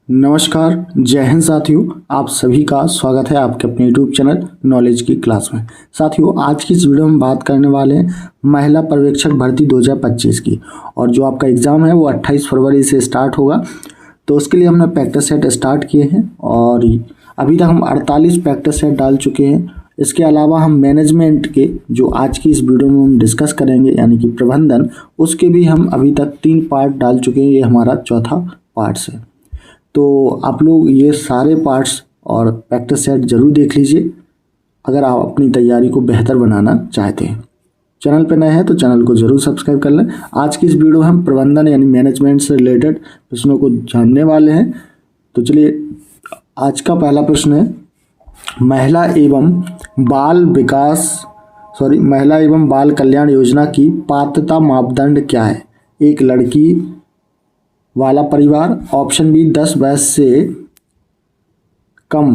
नमस्कार, जय हिंद साथियों। आप सभी का स्वागत है आपके अपने यूट्यूब चैनल नॉलेज की क्लास में। साथियों, आज की इस वीडियो में बात करने वाले हैं महिला पर्यवेक्षक भर्ती 2025 की। और जो आपका एग्ज़ाम है वो 28 फरवरी से स्टार्ट होगा। तो उसके लिए हमने प्रैक्टिस सेट स्टार्ट किए हैं और अभी तक हम 48 प्रैक्टिस सेट डाल चुके हैं। इसके अलावा हम मैनेजमेंट के जो आज की इस वीडियो में हम डिस्कस करेंगे यानी कि प्रबंधन, उसके भी हम अभी तक 3 पार्ट डाल चुके हैं। ये हमारा चौथा पार्ट है। तो आप लोग ये सारे पार्ट्स और प्रैक्टिस सेट जरूर देख लीजिए अगर आप अपनी तैयारी को बेहतर बनाना चाहते हैं। चैनल पर नए हैं तो चैनल को जरूर सब्सक्राइब कर लें। आज की इस वीडियो में हम प्रबंधन यानी मैनेजमेंट से रिलेटेड प्रश्नों को जानने वाले हैं। तो चलिए, आज का पहला प्रश्न है, महिला एवं बाल कल्याण योजना की पात्रता मापदंड क्या है? एक लड़की वाला परिवार, ऑप्शन बी 10 वर्ष से कम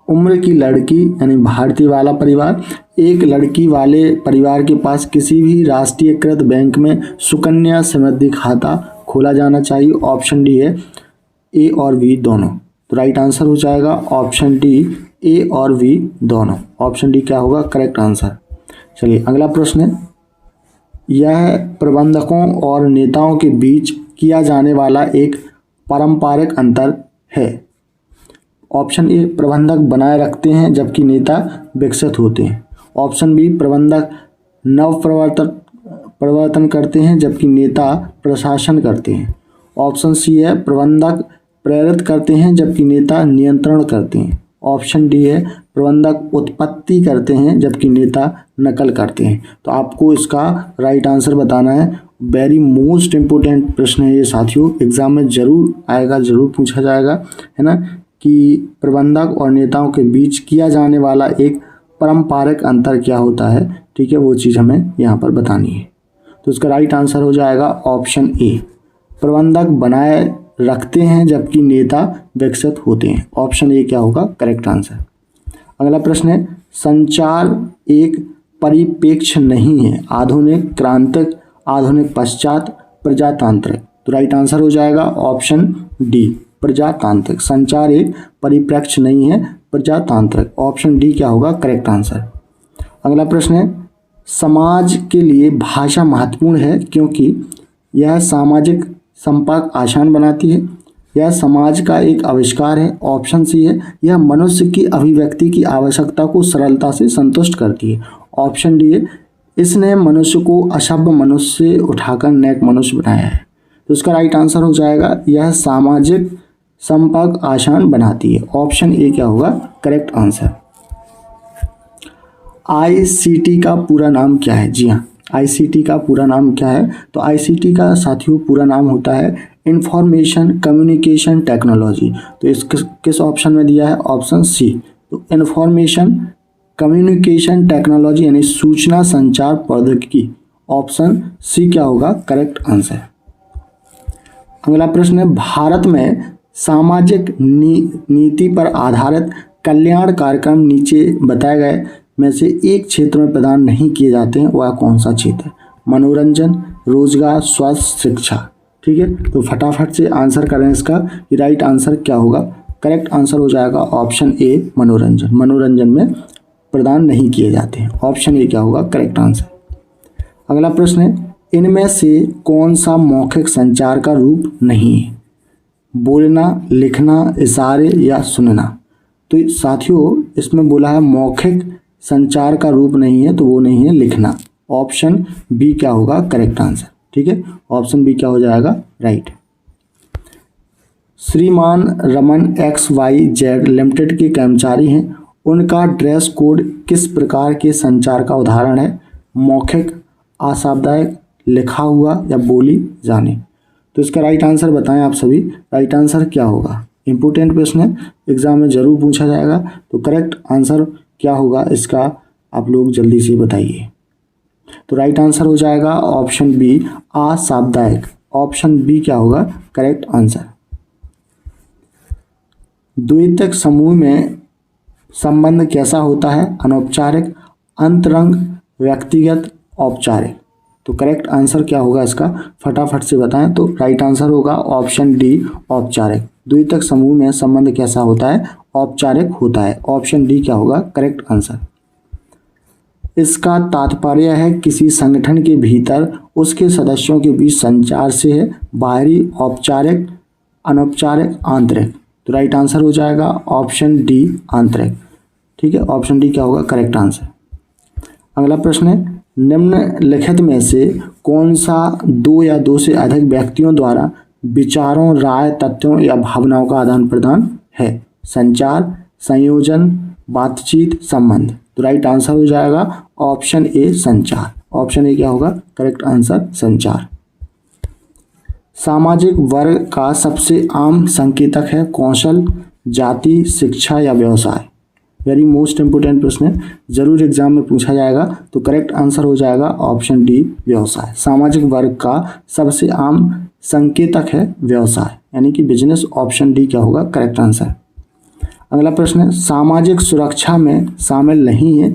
उम्र की लड़की यानी भारतीय वाला परिवार, एक लड़की वाले परिवार के पास किसी भी राष्ट्रीयकृत बैंक में सुकन्या समृद्धि खाता खोला जाना चाहिए। ऑप्शन डी है ए और बी दोनों। तो राइट आंसर हो जाएगा ऑप्शन डी, ए और बी दोनों। ऑप्शन डी क्या होगा करेक्ट आंसर। चलिए, अगला प्रश्न है, यह प्रबंधकों और नेताओं के बीच किया जाने वाला एक पारंपरिक अंतर है। ऑप्शन ए, प्रबंधक बनाए रखते हैं जबकि नेता विकसित होते हैं। ऑप्शन बी, प्रबंधक प्रवर्तन करते हैं जबकि नेता प्रशासन करते हैं। ऑप्शन सी है, प्रबंधक प्रेरित करते हैं जबकि नेता नियंत्रण करते हैं। ऑप्शन डी है, प्रबंधक उत्पत्ति करते हैं जबकि नेता नकल करते हैं। तो आपको इसका राइट आंसर बताना है। वेरी मोस्ट इम्पोर्टेंट प्रश्न है ये साथियों, एग्जाम में जरूर आएगा, जरूर पूछा जाएगा, है ना, कि प्रबंधक और नेताओं के बीच किया जाने वाला एक पारंपरिक अंतर क्या होता है। ठीक है, वो चीज़ हमें यहाँ पर बतानी है। तो इसका राइट आंसर हो जाएगा ऑप्शन ए, प्रबंधक बनाए रखते हैं जबकि नेता विकसित होते हैं। ऑप्शन ए क्या होगा करेक्ट आंसर। अगला प्रश्न है, संचार एक परिप्रेक्ष्य नहीं है, आधुनिक क्रांतिक, आधुनिक पश्चात, प्रजातांत्रिक। तो राइट आंसर हो जाएगा ऑप्शन डी, प्रजातांत्रिक। संचार एक परिप्रेक्ष्य नहीं है, प्रजातांत्रिक। ऑप्शन डी क्या होगा करेक्ट आंसर। अगला प्रश्न है, समाज के लिए भाषा महत्वपूर्ण है क्योंकि यह सामाजिक संपर्क आसान बनाती है, यह समाज का एक आविष्कार है। ऑप्शन सी है, यह मनुष्य की अभिव्यक्ति की आवश्यकता को सरलता से संतुष्ट करती है। ऑप्शन डी है, इसने मनुष्य को असभ्य मनुष्य से उठाकर नेक मनुष्य बनाया है। तो इसका राइट आंसर हो जाएगा, यह सामाजिक संपर्क आसान बनाती है। ऑप्शन ए क्या होगा करेक्ट आंसर। आईसीटी का पूरा नाम क्या है? जी हाँ, आईसीटी का पूरा नाम क्या है? तो आईसीटी का साथियों पूरा नाम होता है इंफॉर्मेशन कम्युनिकेशन टेक्नोलॉजी। तो इस किस ऑप्शन में दिया है? Option C. तो इंफॉर्मेशन कम्युनिकेशन टेक्नोलॉजी यानी सूचना संचार प्रौद्योगिकी। ऑप्शन सी क्या होगा करेक्ट आंसर। अगला प्रश्न है, भारत में सामाजिक नीति पर आधारित कल्याण कार्यक्रम नीचे बताए गए में से एक क्षेत्र में प्रदान नहीं किए जाते हैं, वह कौन सा क्षेत्र है? मनोरंजन, रोजगार, स्वास्थ्य, शिक्षा। ठीक है, तो फटाफट से आंसर करें इसका कि राइट आंसर क्या होगा। करेक्ट आंसर हो जाएगा ऑप्शन ए, मनोरंजन। मनोरंजन में प्रदान नहीं किए जाते हैं। ऑप्शन ए क्या होगा करेक्ट आंसर। अगला प्रश्न है, इनमें से कौन सा मौखिक संचार का रूप नहीं है? बोलना, लिखना, इशारे या सुनना। तो साथियों इसमें बोला है मौखिक संचार का रूप नहीं है, तो वो नहीं है लिखना। ऑप्शन बी क्या होगा करेक्ट आंसर। ठीक है, ऑप्शन बी क्या हो जाएगा राइट। श्रीमान रमन XYZ लिमिटेड के कर्मचारी हैं, उनका ड्रेस कोड किस प्रकार के संचार का उदाहरण है? मौखिक, अशाब्दिक, लिखा हुआ या बोली जाने। तो इसका राइट आंसर बताएं आप सभी। राइट आंसर क्या होगा? इंपोर्टेंट प्रश्न है, एग्जाम में जरूर पूछा जाएगा। तो करेक्ट आंसर क्या होगा इसका आप लोग जल्दी से बताइए। तो राइट आंसर हो जाएगा ऑप्शन बी, अशाब्दिक। ऑप्शन बी क्या होगा करेक्ट आंसर। द्वैतक समूह में संबंध कैसा होता है? अनौपचारिक, अंतरंग, व्यक्तिगत, औपचारिक। तो करेक्ट आंसर क्या होगा इसका, फटाफट से बताएं। तो राइट आंसर होगा ऑप्शन डी औपचारिक। द्वितीयक समूह में संबंध कैसा होता है, औपचारिक होता है। ऑप्शन डी क्या होगा करेक्ट आंसर। इसका तात्पर्य है किसी संगठन के भीतर उसके सदस्यों के बीच संचार से है, बाहरी, औपचारिक, अनौपचारिक, आंतरिक। तो राइट आंसर हो जाएगा ऑप्शन डी आंतरिक। ठीक है, ऑप्शन डी क्या होगा करेक्ट आंसर। अगला प्रश्न है, निम्नलिखित में से कौन सा दो या दो से अधिक व्यक्तियों द्वारा विचारों, राय, तथ्यों या भावनाओं का आदान प्रदान है। संचार, संयोजन, बातचीत, संबंध। तो राइट आंसर हो जाएगा ऑप्शन ए संचार। ऑप्शन ए क्या होगा करेक्ट आंसर संचार। सामाजिक वर्ग का सबसे आम संकेतक है कौशल, जाति, शिक्षा या व्यवसाय। वेरी मोस्ट इंपोर्टेंट प्रश्न है, जरूर एग्जाम में पूछा जाएगा। तो करेक्ट आंसर हो जाएगा ऑप्शन डी व्यवसाय। सामाजिक वर्ग का सबसे आम संकेतक है व्यवसाय यानी कि बिजनेस। ऑप्शन डी क्या होगा करेक्ट आंसर। अगला प्रश्न है, सामाजिक सुरक्षा में शामिल नहीं है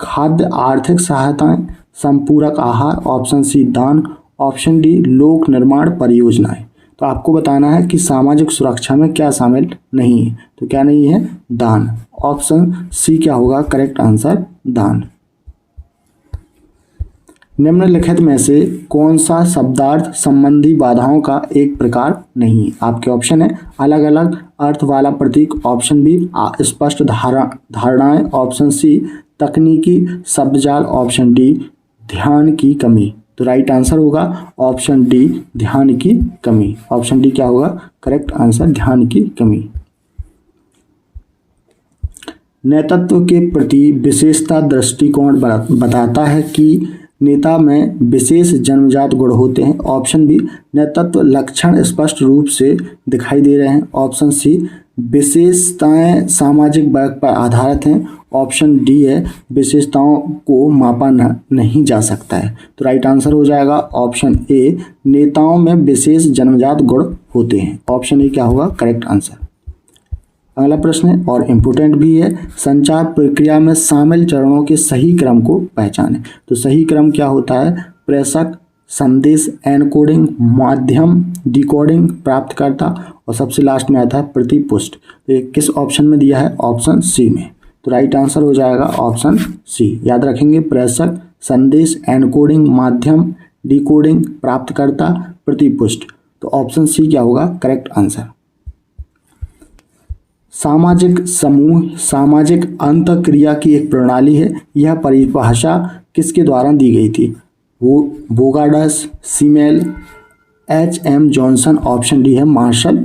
खाद्य, आर्थिक सहायताएं, संपूरक आहार। ऑप्शन सी दान। ऑप्शन डी लोक निर्माण परियोजनाएं। तो आपको बताना है कि सामाजिक सुरक्षा में क्या शामिल नहीं है। तो क्या नहीं है, दान। ऑप्शन सी क्या होगा करेक्ट आंसर दान। निम्नलिखित में से कौन सा शब्दार्थ संबंधी बाधाओं का एक प्रकार नहीं है। आपके ऑप्शन है अलग अलग अर्थ वाला प्रतीक। ऑप्शन बी स्पष्ट धारणाएं। ऑप्शन सी तकनीकी शब्दजाल। ऑप्शन डी ध्यान की कमी। तो राइट आंसर होगा ऑप्शन डी ध्यान की कमी। ऑप्शन डी क्या होगा करेक्ट आंसर ध्यान की कमी। नेतृत्व के प्रति विशेषता दृष्टिकोण बताता है कि नेता में विशेष जन्मजात गुण होते हैं। ऑप्शन बी नेतृत्व लक्षण स्पष्ट रूप से दिखाई दे रहे हैं। ऑप्शन सी विशेषताएं सामाजिक वर्ग पर आधारित हैं। ऑप्शन डी है विशेषताओं को मापा नहीं जा सकता है। तो राइट आंसर हो जाएगा ऑप्शन ए नेताओं में विशेष जन्मजात गुण होते हैं। ऑप्शन ए क्या होगा करेक्ट आंसर। अगला प्रश्न है और इम्पोर्टेंट भी है, संचार प्रक्रिया में शामिल चरणों के सही क्रम को पहचानें। तो सही क्रम क्या होता है, प्रेषक, संदेश, एनकोडिंग, माध्यम, डिकोडिंग, प्राप्तकर्ता और सबसे लास्ट में आता है प्रतिपुष्ट। तो ये किस ऑप्शन में दिया है, ऑप्शन सी में। तो राइट आंसर हो जाएगा ऑप्शन सी। याद रखेंगे प्रेषक, संदेश, एनकोडिंग, माध्यम, डिकोडिंग, प्राप्तकर्ता, प्रतिपुष्ट। तो ऑप्शन सी क्या होगा करेक्ट आंसर। सामाजिक समूह सामाजिक अंतःक्रिया की एक प्रणाली है। यह परिभाषा किसके द्वारा दी गई थी, वो बोगाडस, सीमेल, एच.एम. जॉनसन। ऑप्शन डी है मार्शल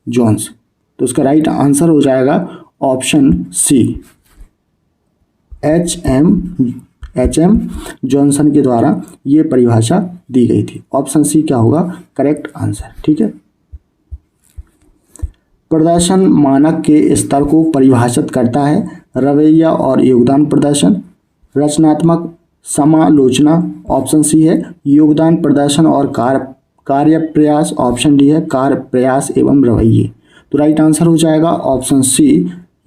जोन्स। तो उसका राइट आंसर हो जाएगा ऑप्शन सी एच.एम. जॉनसन के द्वारा ये परिभाषा दी गई थी। ऑप्शन सी क्या होगा करेक्ट आंसर। ठीक है, प्रदर्शन मानक के स्तर को परिभाषित करता है, रवैया और योगदान प्रदर्शन, रचनात्मक समालोचना। ऑप्शन सी है योगदान प्रदर्शन और कार्य प्रयास। ऑप्शन डी है कार्य प्रयास एवं रवैये। तो राइट आंसर हो जाएगा ऑप्शन सी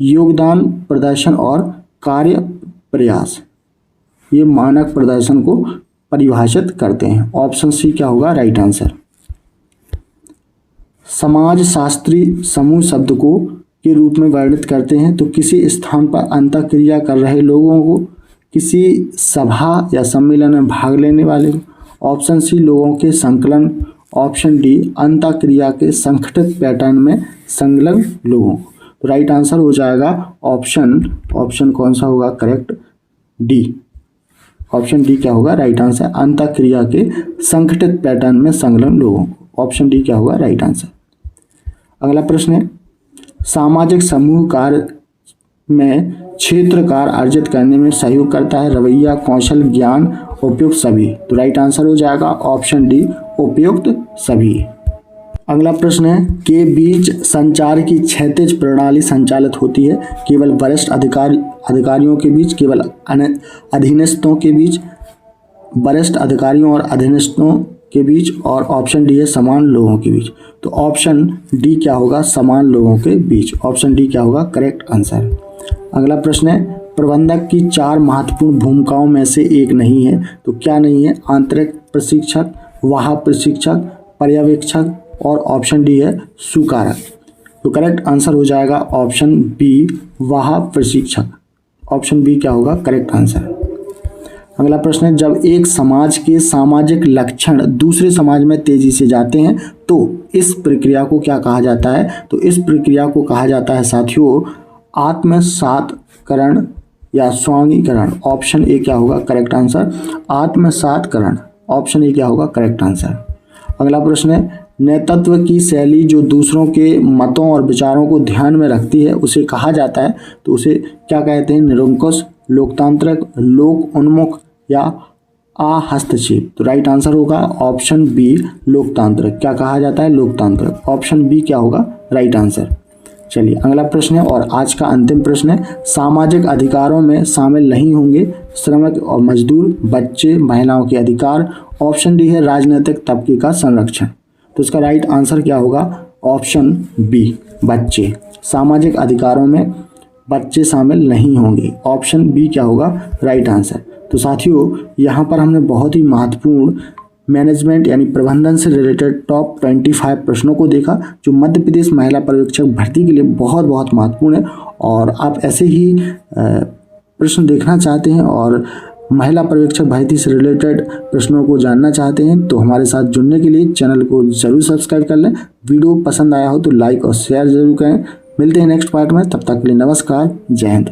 योगदान प्रदर्शन और कार्य प्रयास। ये मानक प्रदर्शन को परिभाषित करते हैं। ऑप्शन सी क्या होगा राइट आंसर। समाज शास्त्री समूह शब्द को के रूप में वर्णित करते हैं। तो किसी स्थान पर अंतःक्रिया कर रहे लोगों को, किसी सभा या सम्मेलन में भाग लेने वाले। ऑप्शन सी लोगों के संकलन। ऑप्शन डी अंतःक्रिया के संगठित पैटर्न में संलग्न लोगों। तो राइट आंसर हो जाएगा ऑप्शन कौन सा होगा करेक्ट, डी। ऑप्शन डी क्या होगा राइट आंसर, अंतःक्रिया के संगठित पैटर्न में संलग्न लोगों। ऑप्शन डी क्या होगा राइट आंसर। अगला प्रश्न है, सामाजिक समूह कार्य में क्षेत्र कार्य अर्जित करने में सहयोग करता है, रवैया, कौशल, ज्ञान, उपयुक्त सभी। तो राइट आंसर हो जाएगा ऑप्शन डी उपयुक्त सभी। अगला प्रश्न है, के बीच संचार की क्षैतिज प्रणाली संचालित होती है, केवल वरिष्ठ अधिकारियों के बीच, केवल अधीनस्थों के बीच, वरिष्ठ अधिकारियों और अधीनस्थों के बीच, और ऑप्शन डी है समान लोगों के बीच। तो ऑप्शन डी क्या होगा समान लोगों के बीच। ऑप्शन डी क्या होगा करेक्ट आंसर। अगला प्रश्न है, प्रबंधक की 4 महत्वपूर्ण भूमिकाओं में से एक नहीं है। तो क्या नहीं है, आंतरिक प्रशिक्षक, वाह प्रशिक्षक, पर्यवेक्षक और ऑप्शन डी है सुकारक। तो करेक्ट आंसर हो जाएगा ऑप्शन बी वाह प्रशिक्षक। ऑप्शन बी क्या होगा करेक्ट आंसर। अगला प्रश्न है, जब एक समाज के सामाजिक लक्षण दूसरे समाज में तेजी से जाते हैं तो इस प्रक्रिया को क्या कहा जाता है? तो इस प्रक्रिया को कहा जाता है साथियों आत्मसातकरण या स्वांगीकरण। ऑप्शन ए क्या होगा करेक्ट आंसर आत्मसातकरण। ऑप्शन ए क्या होगा करेक्ट आंसर। अगला प्रश्न है, नेतृत्व की शैली जो दूसरों के मतों और विचारों को ध्यान में रखती है उसे कहा जाता है, तो उसे क्या कहते हैं? निरंकुश, लोकतांत्रिक, लोक उन्मुख या हस्तक्षेप। तो राइट आंसर होगा ऑप्शन बी लोकतांत्रिक। क्या कहा जाता है? लोकतांत्रिक। ऑप्शन बी क्या होगा राइट आंसर। चलिए अगला प्रश्न है और आज का अंतिम प्रश्न है, सामाजिक अधिकारों में शामिल नहीं होंगे श्रमिक और मजदूर, बच्चे, महिलाओं के अधिकार। ऑप्शन डी है राजनीतिक तबके का संरक्षण। तो इसका राइट आंसर क्या होगा? ऑप्शन बी बच्चे। सामाजिक अधिकारों में बच्चे शामिल नहीं होंगे। ऑप्शन बी क्या होगा राइट आंसर। तो साथियों यहाँ पर हमने बहुत ही महत्वपूर्ण मैनेजमेंट यानी प्रबंधन से रिलेटेड टॉप 25 प्रश्नों को देखा जो मध्य प्रदेश महिला पर्यवेक्षक भर्ती के लिए बहुत बहुत महत्वपूर्ण है। और आप ऐसे ही प्रश्न देखना चाहते हैं और महिला पर्यवेक्षक भर्ती से रिलेटेड प्रश्नों को जानना चाहते हैं तो हमारे साथ जुड़ने के लिए चैनल को जरूर सब्सक्राइब कर लें। वीडियो पसंद आया हो तो लाइक और शेयर जरूर करें। मिलते हैं नेक्स्ट पार्ट में, तब तक के लिए नमस्कार, जय हिंद।